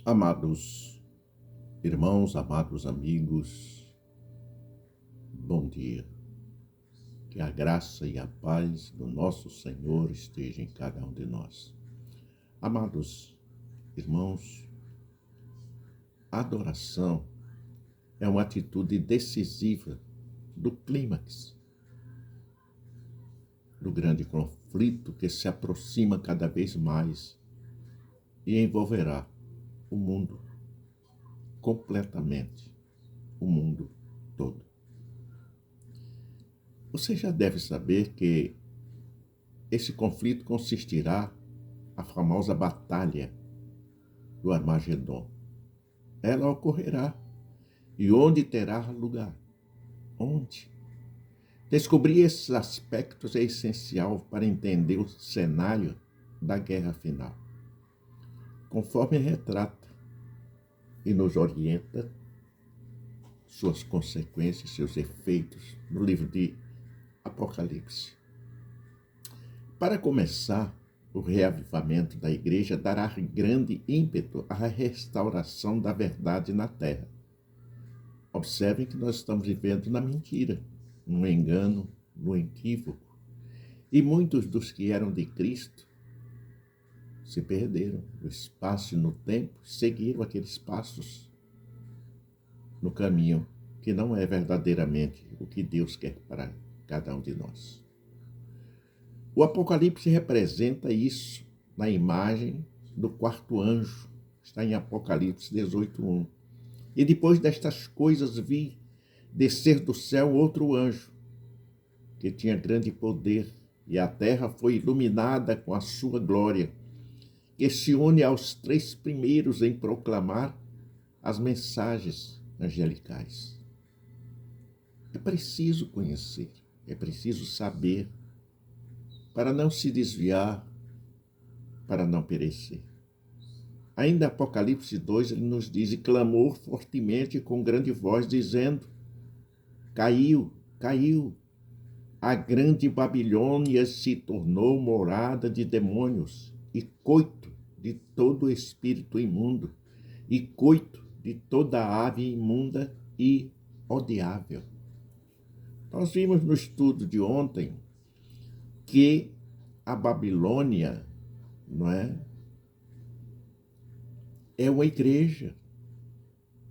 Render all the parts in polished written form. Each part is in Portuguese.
Amados irmãos, amados amigos, bom dia. Que a graça e a paz do nosso Senhor esteja em cada um de nós. Amados irmãos, a adoração é uma atitude decisiva do clímax do grande conflito que se aproxima cada vez mais e envolverá o mundo completamente, o mundo todo. Você já deve saber que esse conflito consistirá na famosa batalha do Armagedon. Ela ocorrerá. E onde terá lugar? Onde? Descobrir esses aspectos é essencial para entender o cenário da guerra final. Conforme retrata e nos orienta suas consequências, seus efeitos no livro de Apocalipse. Para começar, o reavivamento da igreja dará grande ímpeto à restauração da verdade na terra. Observem que nós estamos vivendo na mentira, no engano, no equívoco. E muitos dos que eram de Cristo se perderam no espaço e no tempo, seguiram aqueles passos no caminho que não é verdadeiramente o que Deus quer para cada um de nós. O Apocalipse representa isso na imagem do quarto anjo, está em Apocalipse 18:1. E depois destas coisas vi descer do céu outro anjo, que tinha grande poder, e a terra foi iluminada com a sua glória, que se une aos 3 primeiros em proclamar as mensagens angelicais. É preciso conhecer, é preciso saber, para não se desviar, para não perecer. Ainda Apocalipse 2, ele nos diz: e clamou fortemente com grande voz, dizendo: caiu, caiu, a grande Babilônia se tornou morada de demônios e coito de todo espírito imundo e coito de toda ave imunda e odiável. Nós vimos no estudo de ontem que a Babilônia, não é? É uma igreja.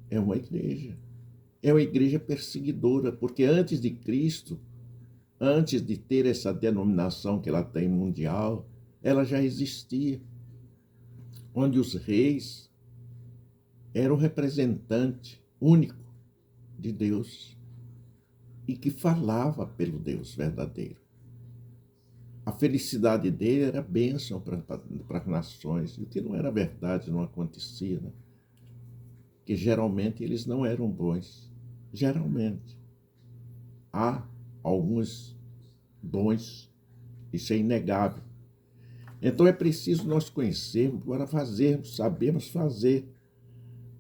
É uma igreja. É uma igreja perseguidora, porque antes de Cristo, antes de ter essa denominação que ela tem mundial, ela já existia, onde os reis eram o representante único de Deus e que falava pelo Deus verdadeiro. A felicidade dele era bênção para as nações, e o que não era verdade não acontecia, né? Que geralmente eles não eram bons. Geralmente. Há alguns bons, isso é inegável. Então é preciso nós conhecermos para fazermos, sabemos fazer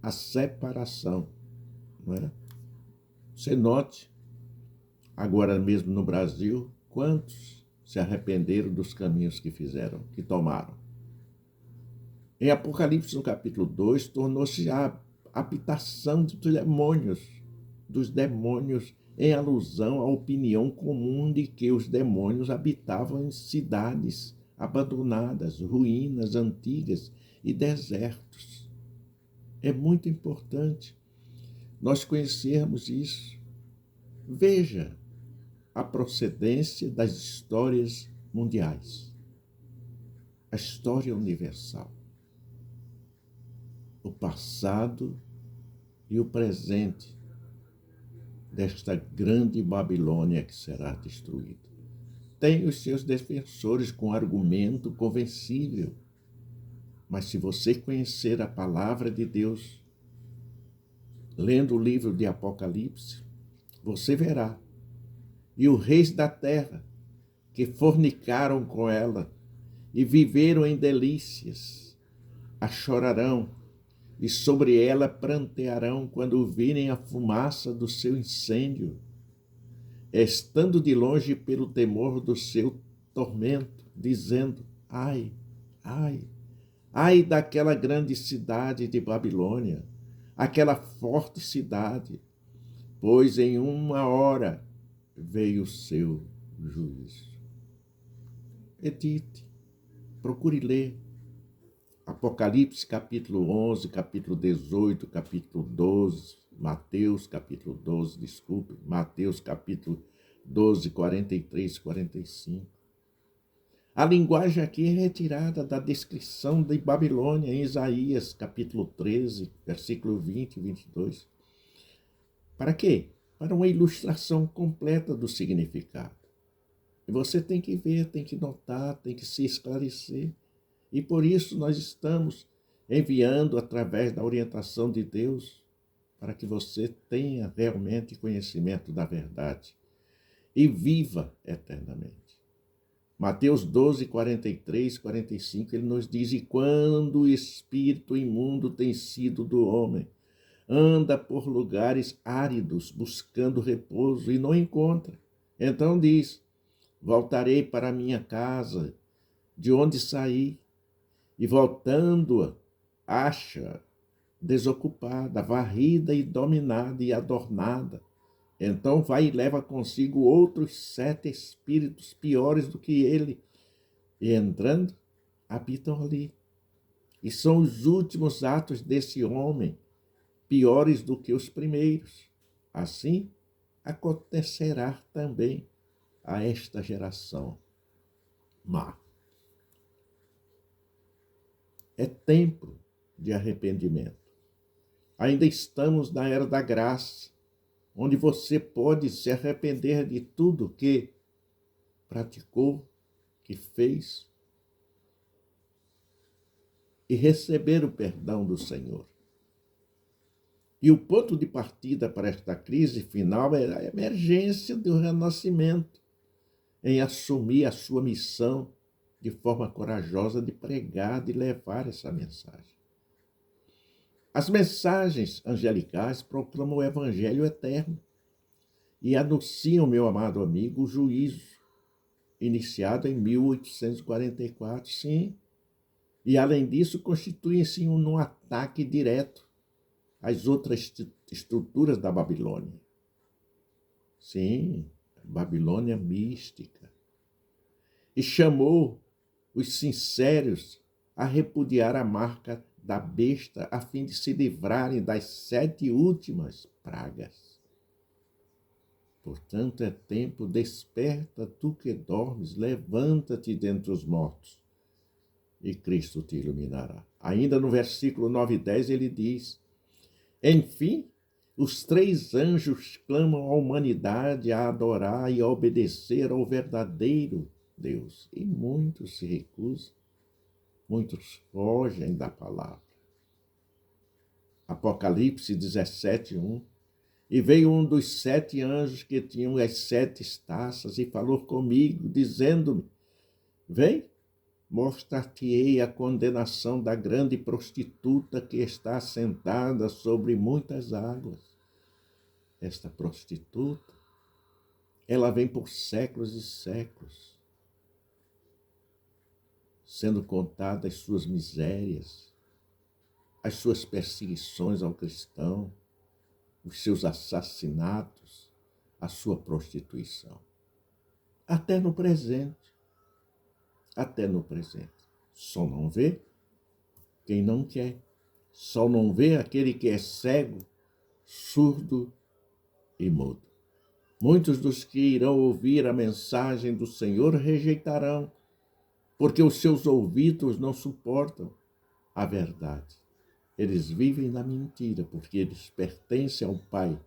a separação, não é? Você note, agora mesmo no Brasil, quantos se arrependeram dos caminhos que fizeram, que tomaram. Em Apocalipse, no capítulo 2, tornou-se a habitação dos demônios, em alusão à opinião comum de que os demônios habitavam em cidades abandonadas, ruínas antigas e desertos. É muito importante nós conhecermos isso. Veja a procedência das histórias mundiais, a história universal, o passado e o presente desta grande Babilônia que será destruída. Tem os seus defensores com argumento convencível, mas se você conhecer a palavra de Deus, lendo o livro de Apocalipse, você verá. E os reis da terra, que fornicaram com ela e viveram em delícias, a chorarão, e sobre ela prantearão quando virem a fumaça do seu incêndio, estando de longe pelo temor do seu tormento, dizendo: ai, ai, Ai daquela grande cidade de Babilônia, aquela forte cidade, pois em uma hora veio o seu juízo. Edite, procure ler Apocalipse capítulo 11, capítulo 18, capítulo 12, Mateus capítulo 12, desculpe, Mateus capítulo 12, 43, 45. A linguagem aqui é retirada da descrição de Babilônia em Isaías capítulo 13, versículo 20 e 22. Para quê? Para uma ilustração completa do significado. E você tem que ver, tem que notar, tem que se esclarecer. E por isso nós estamos enviando através da orientação de Deus para que você tenha realmente conhecimento da verdade e viva eternamente. Mateus 12, 43, 45, ele nos diz: e quando o espírito imundo tem sido do homem, anda por lugares áridos, buscando repouso e não encontra. Então diz: voltarei para a minha casa, de onde saí, e voltando, acha desocupada, varrida e dominada e adornada. Então vai e leva consigo outros 7 espíritos piores do que ele, e entrando, habitam ali. E são os últimos atos desse homem, piores do que os primeiros. Assim acontecerá também a esta geração má. É tempo de arrependimento. Ainda estamos na era da graça, onde você pode se arrepender de tudo que praticou, que fez, e receber o perdão do Senhor. E o ponto de partida para esta crise final é a emergência do renascimento, em assumir a sua missão de forma corajosa de pregar, de levar essa mensagem. As mensagens angelicais proclamam o evangelho eterno e anunciam, meu amado amigo, o juízo, iniciado em 1844, sim. E, além disso, constituem-se um ataque direto às outras estruturas da Babilônia. Sim, Babilônia mística. E chamou os sinceros a repudiar a marca da besta a fim de se livrarem das 7 últimas pragas. Portanto, é tempo, desperta tu que dormes, levanta-te dentre os mortos e Cristo te iluminará. Ainda no versículo 9 e 10 ele diz: enfim, os 3 anjos clamam à humanidade a adorar e a obedecer ao verdadeiro Deus. E muitos se recusam, muitos fogem da palavra. Apocalipse 17, 1. E veio um dos 7 anjos que tinham as 7 taças e falou comigo, dizendo-me: vem, mostrar-te-ei a condenação da grande prostituta que está assentada sobre muitas águas. Esta prostituta, ela vem por séculos e séculos, sendo contadas as suas misérias, as suas perseguições ao cristão, os seus assassinatos, a sua prostituição. Até no presente. Até no presente. Só não vê quem não quer. Só não vê aquele que é cego, surdo e mudo. Muitos dos que irão ouvir a mensagem do Senhor rejeitarão, porque os seus ouvidos não suportam a verdade. Eles vivem na mentira, porque eles pertencem ao pai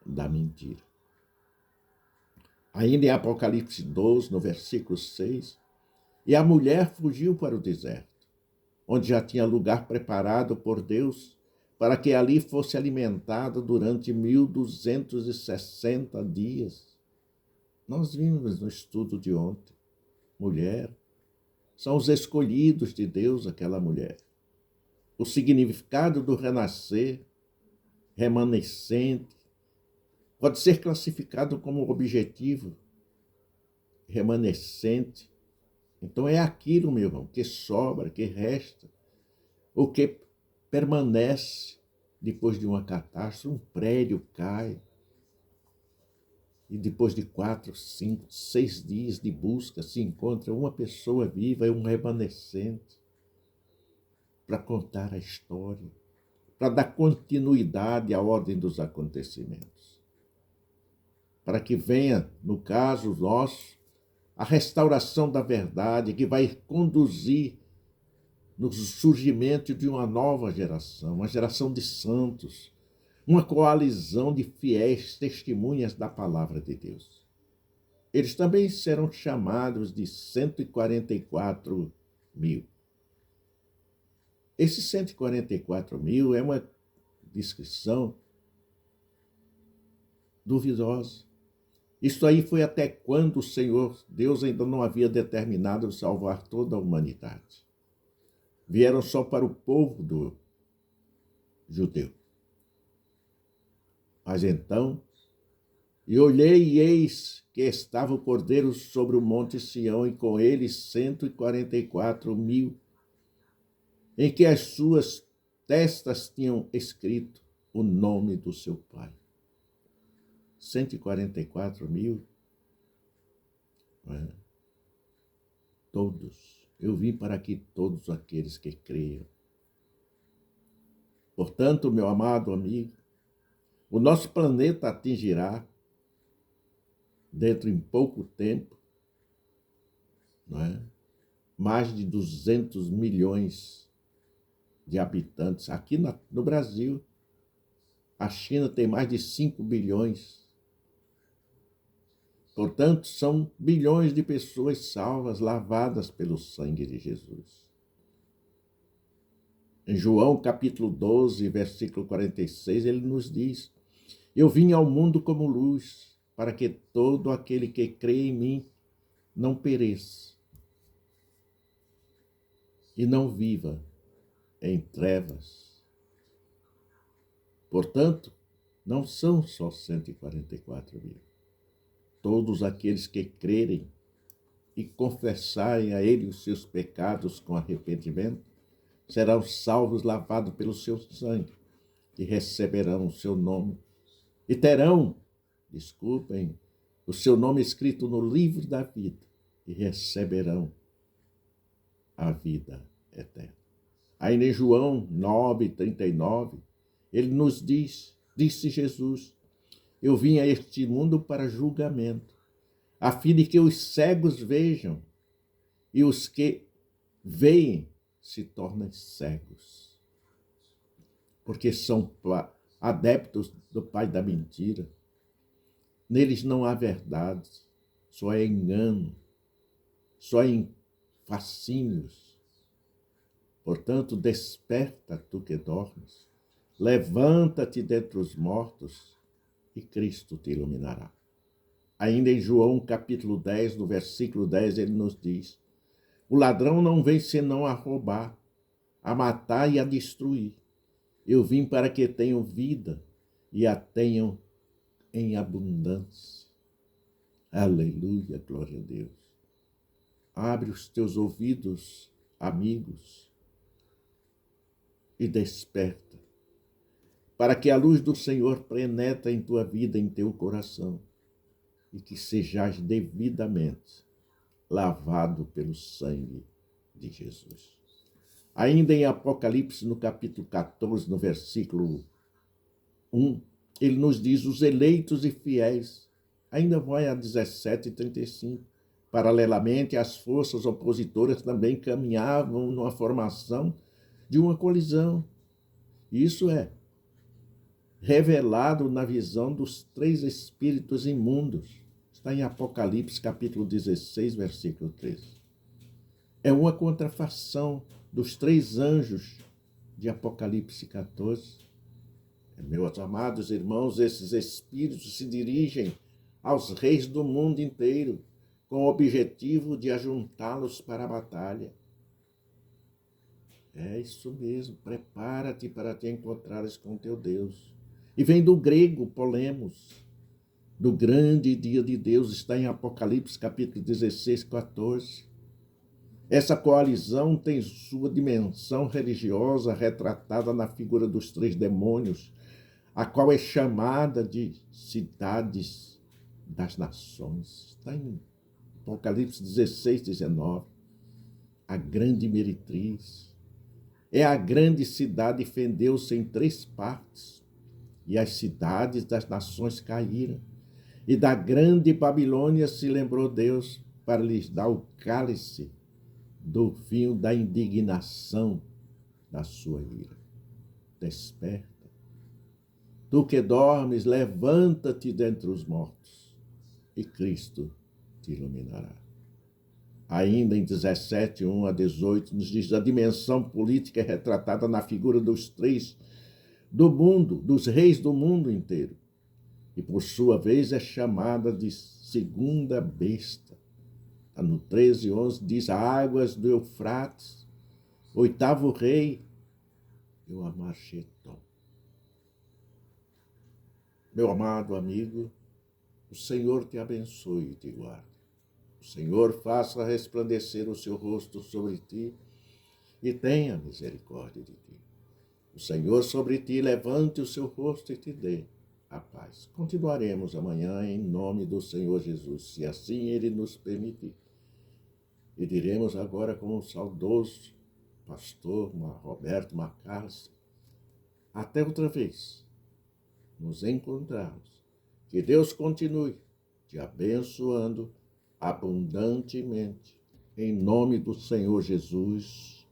da mentira. Ainda em Apocalipse 12, no versículo 6, e a mulher fugiu para o deserto, onde já tinha lugar preparado por Deus para que ali fosse alimentada durante 1260 dias. Nós vimos no estudo de ontem, mulher, são os escolhidos de Deus, aquela mulher. O significado do renascer, remanescente, pode ser classificado como objetivo, remanescente, Então é aquilo, meu irmão, que sobra, que resta, o que permanece depois de uma catástrofe. Um prédio cai e depois de 4, 5, 6 dias de busca se encontra uma pessoa viva e um remanescente para contar a história, para dar continuidade à ordem dos acontecimentos, para que venha, no caso nosso, a restauração da verdade que vai conduzir no surgimento de uma nova geração, uma geração de santos, uma coalizão de fiéis testemunhas da palavra de Deus. Eles também serão chamados de 144 mil. Esses 144 mil é uma descrição duvidosa. Isso aí foi até quando o Senhor Deus ainda não havia determinado salvar toda a humanidade. Vieram só para o povo do judeu. Mas então, e olhei e eis que estava o Cordeiro sobre o monte Sião e com ele 144 mil, em que as suas testas tinham escrito o nome do seu Pai. 144 mil, todos. Eu vim para aqui todos aqueles que creiam. Portanto, meu amado amigo, o nosso planeta atingirá, dentro em pouco tempo, mais de 200 milhões de habitantes. Aqui no Brasil, a China tem mais de 5 bilhões. Portanto, são bilhões de pessoas salvas, lavadas pelo sangue de Jesus. Em João capítulo 12, versículo 46, ele nos diz: eu vim ao mundo como luz, para que todo aquele que crê em mim não pereça e não viva em trevas. Portanto, não são só 144 mil. Todos aqueles que crerem e confessarem a ele os seus pecados com arrependimento serão salvos, lavados pelo seu sangue, e receberão o seu nome e terão, o seu nome escrito no livro da vida e receberão a vida eterna. Aí em João 9:39, ele nos disse Jesus: eu vim a este mundo para julgamento, a fim de que os cegos vejam e os que veem se tornem cegos, porque são adeptos do pai da mentira. Neles não há verdade, só é engano, só é fascínios. Portanto, desperta tu que dormes, levanta-te dentre os mortos e Cristo te iluminará. Ainda em João capítulo 10, no versículo 10, ele nos diz: o ladrão não vem senão a roubar, a matar e a destruir. Eu vim para que tenham vida e a tenham em abundância. Aleluia, glória a Deus. Abre os teus ouvidos, amigos, e desperta, para que a luz do Senhor penetre em tua vida, em teu coração, e que sejais devidamente lavado pelo sangue de Jesus. Ainda em Apocalipse, no capítulo 14, no versículo 1, ele nos diz: os eleitos e fiéis. Ainda vai a 17:35. Paralelamente, as forças opositoras também caminhavam numa formação de uma colisão. Isso é revelado na visão dos 3 espíritos imundos. Está em Apocalipse, capítulo 16, versículo 13. É uma contrafação dos 3 anjos de Apocalipse 14. Meus amados irmãos, esses espíritos se dirigem aos reis do mundo inteiro com o objetivo de ajuntá-los para a batalha. É isso mesmo, prepara-te para te encontrares com teu Deus. E vem do grego polemos, do grande dia de Deus, está em Apocalipse capítulo 16, 14. Essa coalizão tem sua dimensão religiosa retratada na figura dos três demônios, a qual é chamada de cidades das nações. Está em Apocalipse 16, 19. A grande meretriz. É a grande cidade, fendeu-se em 3 partes, e as cidades das nações caíram. E da grande Babilônia se lembrou Deus para lhes dar o cálice do vinho da indignação da sua ira. Desperta. Tu que dormes, levanta-te dentre os mortos, e Cristo te iluminará. Ainda em 17, 1 a 18, nos diz: a dimensão política é retratada na figura dos três do mundo, dos reis do mundo inteiro. E, por sua vez, é chamada de segunda besta. No 13, 11, diz: águas do Eufrates, 8º rei, o Amargedon. Meu amado amigo, o Senhor te abençoe e te guarde. O Senhor faça resplandecer o seu rosto sobre ti e tenha misericórdia de ti. O Senhor sobre ti levante o seu rosto e te dê a paz. Continuaremos amanhã em nome do Senhor Jesus, se assim Ele nos permitir. E diremos agora com o saudoso pastor Roberto Macalossi: até outra vez nos encontrarmos. Que Deus continue te abençoando abundantemente. Em nome do Senhor Jesus,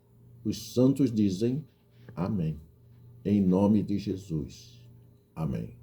os santos dizem amém. Em nome de Jesus, amém.